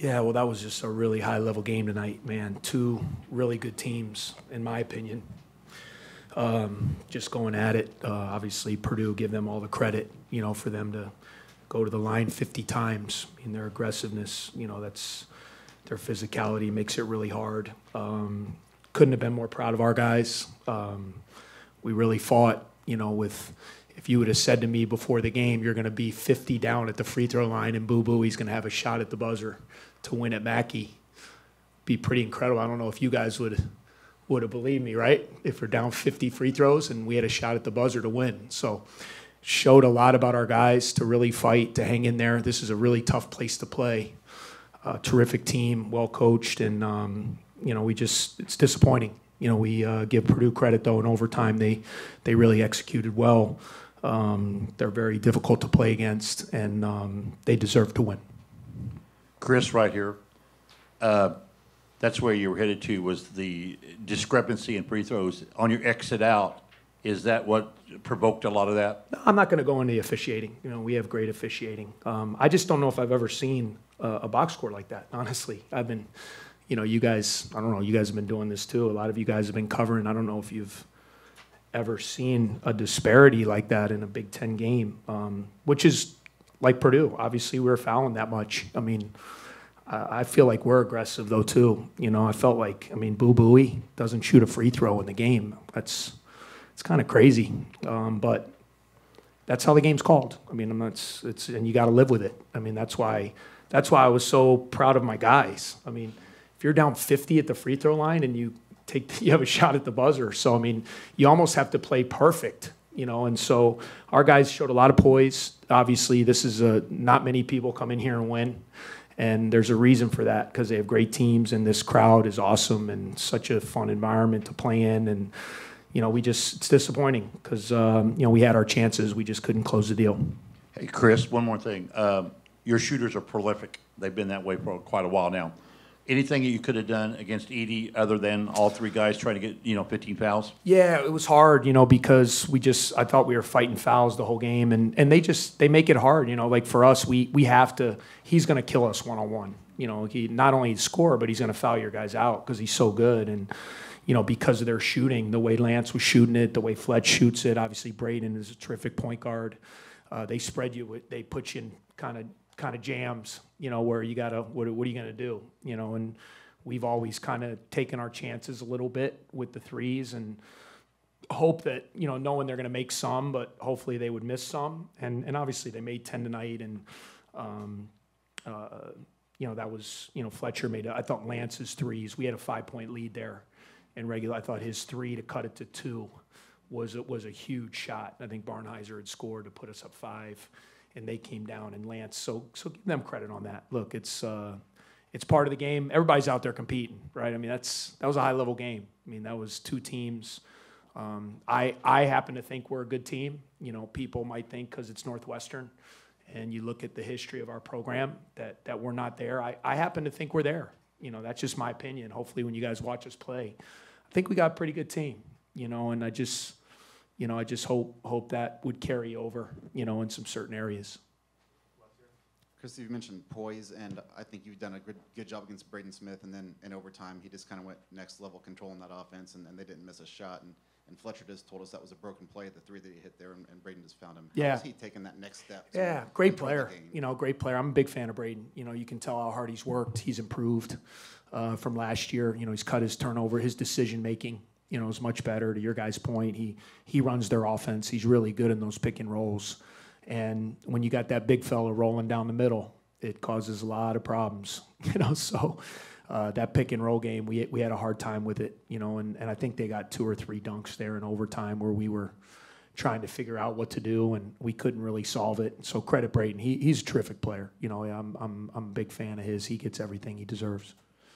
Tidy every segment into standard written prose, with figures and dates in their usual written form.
Yeah, well, that was just a really high-level game tonight, man. Two really good teams, in my opinion. Just going at it. Obviously, Purdue, give them all the credit, for them to go to the line 50 times. I mean, their aggressiveness, that's their physicality makes it really hard. Couldn't have been more proud of our guys. We really fought, with – if you would have said to me before the game, you're going to be 50 down at the free throw line and boo-boo, he's going to have a shot at the buzzer to win at Mackey, be pretty incredible. I don't know if you guys would have believed me, right? If we're down 50 free throws and we had a shot at the buzzer to win. So showed a lot about our guys to really fight, to hang in there. This is a really tough place to play. Terrific team, well coached, and it's disappointing. We give Purdue credit though in overtime. They really executed well. They're very difficult to play against, and they deserve to win. Chris, right here. That's where you were headed to, was the discrepancy in free throws. On your exit out, is that what provoked a lot of that? I'm not going to go into the officiating. We have great officiating. I just don't know if I've ever seen a box score like that, honestly. I've been, you guys, I don't know, you guys have been doing this too. A lot of you guys have been covering. I don't know if you've ever seen a disparity like that in a Big Ten game, which is like Purdue. Obviously, we're fouling that much. I mean, I feel like we're aggressive, though, too. I felt like, Boo Booey doesn't shoot a free throw in the game. It's kind of crazy, but that's how the game's called. And you got to live with it. That's why I was so proud of my guys. If you're down 50 at the free throw line and you have a shot at the buzzer. So, you almost have to play perfect, and so our guys showed a lot of poise. Obviously, this is not many people come in here and win, and there's a reason for that, because they have great teams, and this crowd is awesome and such a fun environment to play in. And, it's disappointing because, we had our chances. We just couldn't close the deal. Hey, Chris, one more thing. Your shooters are prolific. They've been that way for quite a while now. Anything that you could have done against Edey other than all three guys trying to get 15 fouls? Yeah, it was hard, because I thought we were fighting fouls the whole game, and they make it hard, like for us, we have to. He's going to kill us one-on-one. He not only score, but he's going to foul your guys out because he's so good, and because of their shooting, the way Lance was shooting it, the way Fletch shoots it. Obviously, Braden is a terrific point guard. They spread you, they put you in kind of jams, where you gotta, what are you gonna do, and we've always kind of taken our chances a little bit with the threes and hope that, knowing they're gonna make some, but hopefully they would miss some, and obviously they made 10 tonight, and that was, Fletcher made, I thought Lance's threes, we had a 5-point lead there in regular. I thought his 3 to cut it to 2 was a huge shot. I think Barnheiser had scored to put us up 5. And they came down, and Lance. So give them credit on that. Look, it's part of the game. Everybody's out there competing, right? That was a high-level game. That was two teams. I happen to think we're a good team. People might think because it's Northwestern, and you look at the history of our program that we're not there. I happen to think we're there. That's just my opinion. Hopefully, when you guys watch us play, I think we got a pretty good team. And I just hope that would carry over, in some certain areas. Chris, you mentioned poise, and I think you've done a good job against Braden Smith, and then in overtime, he just kind of went next level controlling that offense, and they didn't miss a shot. And Fletcher just told us that was a broken play at the 3 that he hit there, and Braden just found him. Yeah. How is he taking that next step? Yeah, great player. Great player. I'm a big fan of Braden. You can tell how hard he's worked. He's improved from last year. He's cut his turnover, his decision making. Is much better. To your guys' point, he runs their offense. He's really good in those pick and rolls. And when you got that big fella rolling down the middle, it causes a lot of problems. So that pick and roll game, we had a hard time with it. And I think they got 2 or 3 dunks there in overtime where we were trying to figure out what to do, and we couldn't really solve it. So credit Braden. He's a terrific player. I'm a big fan of his. He gets everything he deserves.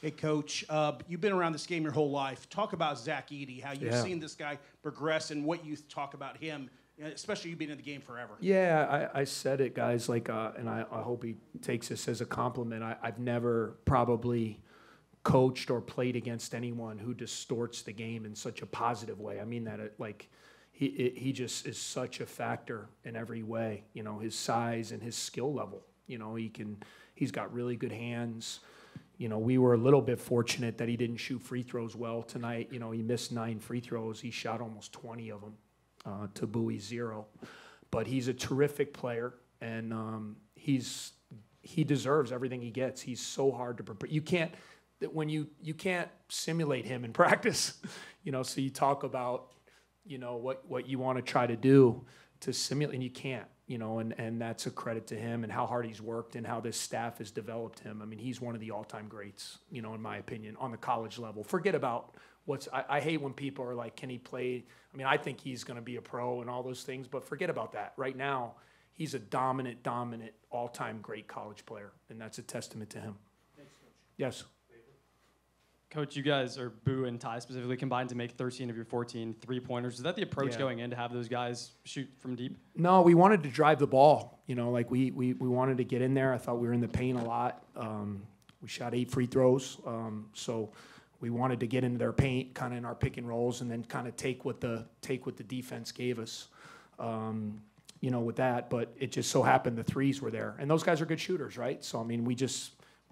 Hey, Coach, you've been around this game your whole life. Talk about Zach Edey, how you've seen this guy progress, and what you talk about him, especially you being in the game forever. Yeah, I said it, guys, and I hope he takes this as a compliment. I've never probably coached or played against anyone who distorts the game in such a positive way. I mean that, he just is such a factor in every way, his size and his skill level. He He's got really good hands. You know, we were a little bit fortunate that he didn't shoot free throws well tonight. You know, he missed 9 free throws. He shot almost 20 of them to Bowie's 0. But he's a terrific player, and he deserves everything he gets. He's so hard to prepare. You can't simulate him in practice. You know, so you talk about, you know, what you want to try to do to simulate, and you can't. You know, and that's a credit to him and how hard he's worked and how this staff has developed him. I mean, he's one of the all-time greats, you know, in my opinion, on the college level. Forget about I hate when people are like, can he play? I mean, I think he's going to be a pro and all those things, but forget about that. Right now, he's a dominant, all-time great college player, and that's a testament to him. Thanks, Coach. Yes. Coach, you guys, or Boo and Ty specifically, combined to make 13 of your 14 three-pointers. Is that the approach going in to have those guys shoot from deep? No, we wanted to drive the ball. You know, like we wanted to get in there. I thought we were in the paint a lot. We shot 8 free throws. So we wanted to get into their paint, kind of in our pick and rolls, and then kind of take what the defense gave us. You know, with that. But it just so happened the threes were there. And those guys are good shooters, right? So, I mean, we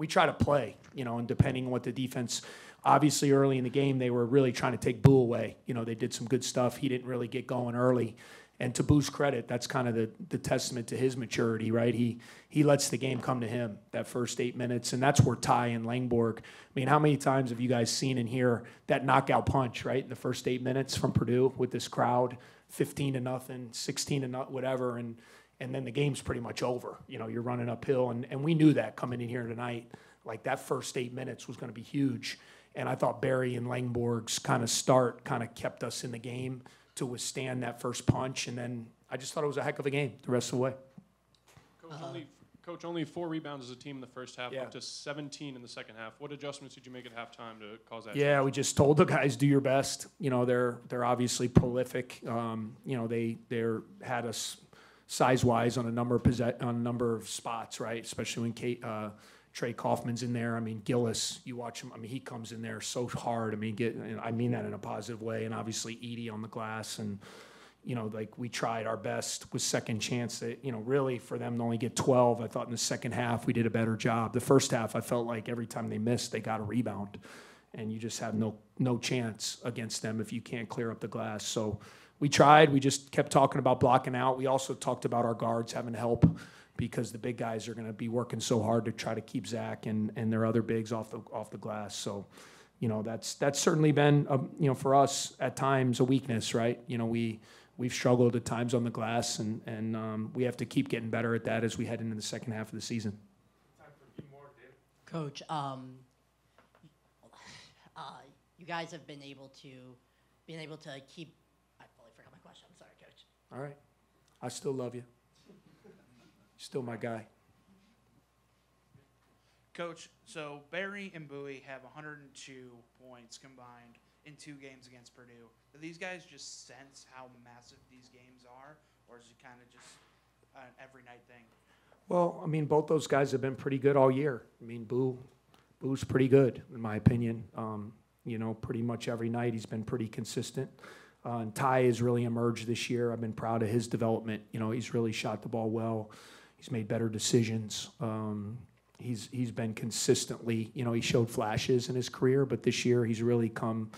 try to play, you know, and depending on what the defense – obviously, early in the game, they were really trying to take Boo away. You know, they did some good stuff. He didn't really get going early. And to Boo's credit, that's kind of the testament to his maturity, right? He lets the game come to him that first 8 minutes, and that's where Ty and Langborg. I mean, how many times have you guys seen and hear that knockout punch, right, in the first 8 minutes from Purdue with this crowd, 15-0, 16-0, whatever, and then the game's pretty much over. You know, you're running uphill, and we knew that coming in here tonight. Like, that first 8 minutes was going to be huge. And I thought Barry and Langborg's kind of start kind of kept us in the game to withstand that first punch. And then I just thought it was a heck of a game the rest of the way. Coach, only 4 rebounds as a team in the first half, Yeah. up to 17 in the second half. What adjustments did you make at halftime to cause that? Yeah, change? we just told the guys, do your best. You know, they're obviously prolific. You know, they had us size-wise on a number of spots, right? Especially when Trey Kaufman's in there. I mean, Gillis, you watch him. I mean, he comes in there so hard. I mean, and I mean that in a positive way. And obviously, Edie on the glass. And, you know, like we tried our best with second chance. That, you know, really for them to only get 12, I thought in the second half we did a better job. The first half, I felt like every time they missed, they got a rebound. And you just have no chance against them if you can't clear up the glass. So we tried. We just kept talking about blocking out. We also talked about our guards having help, because the big guys are going to be working so hard to try to keep Zach and their other bigs off the glass. So, you know, that's certainly been, you know, for us at times a weakness, right? You know, we've struggled at times on the glass, and we have to keep getting better at that as we head into the second half of the season. Coach, you guys have been able to keep. I fully forgot my question. I'm sorry, Coach. All right, I still love you. Still my guy. Coach, so Barry and Bowie have 102 points combined in 2 games against Purdue. Do these guys just sense how massive these games are, or is it kind of just an every night thing? Well, I mean, both those guys have been pretty good all year. I mean, Boo's pretty good, in my opinion. You know, pretty much every night he's been pretty consistent. And Ty has really emerged this year. I've been proud of his development. You know, he's really shot the ball well. He's made better decisions. He's been consistently, you know, he showed flashes in his career, but this year he's really come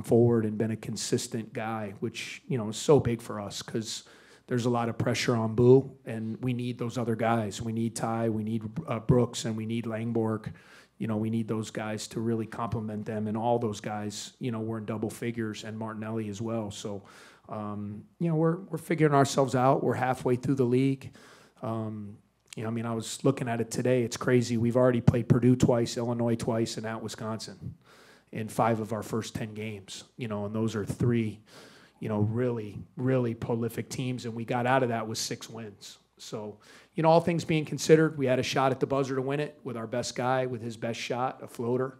forward and been a consistent guy, which, you know, is so big for us because there's a lot of pressure on Boo, and we need those other guys. We need Ty, we need Brooks, and we need Langborg. You know, we need those guys to really complement them, and all those guys, you know, were in double figures, and Martinelli as well. So, you know, we're figuring ourselves out. We're halfway through the league. You know, I mean, I was looking at it today. It's crazy. We've already played Purdue twice, Illinois twice, and at Wisconsin in 5 of our first 10 games. You know, and those are 3, you know, really, really prolific teams, and we got out of that with 6 wins. So, you know, all things being considered, we had a shot at the buzzer to win it with our best guy, with his best shot, a floater.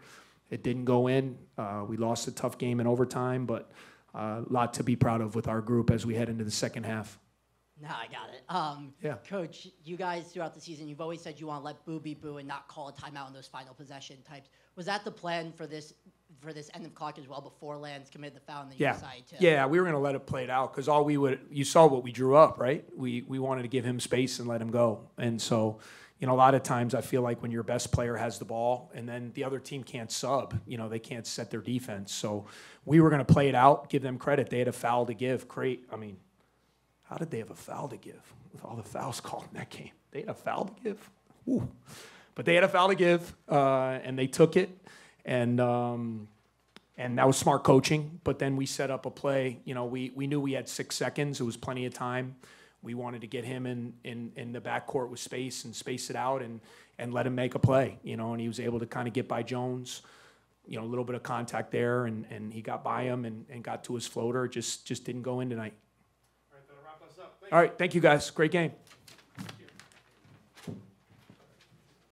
It didn't go in. We lost a tough game in overtime, but a lot to be proud of with our group as we head into the second half. No, I got it. Yeah. Coach, you guys throughout the season, you've always said you want to let Boo be Boo and not call a timeout in those final possession types. Was that the plan for this end of clock as well before Lance committed the foul and then you decided to? Yeah, we were going to let it play it out because you saw what we drew up, right? We wanted to give him space and let him go. And so, you know, a lot of times I feel like when your best player has the ball and then the other team can't sub, you know, they can't set their defense. So we were going to play it out, give them credit. They had a foul to give. I mean, how did they have a foul to give with all the fouls called in that game? They had a foul to give? Ooh. But they had a foul to give, and they took it. And that was smart coaching. But then we set up a play. You know, we knew we had 6 seconds. It was plenty of time. We wanted to get him in the backcourt with space and space it out and let him make a play, you know, and he was able to kind of get by Jones, you know, a little bit of contact there, and he got by him and got to his floater. Just didn't go in tonight. All right, that'll wrap us up. All right, thank you guys. Great game.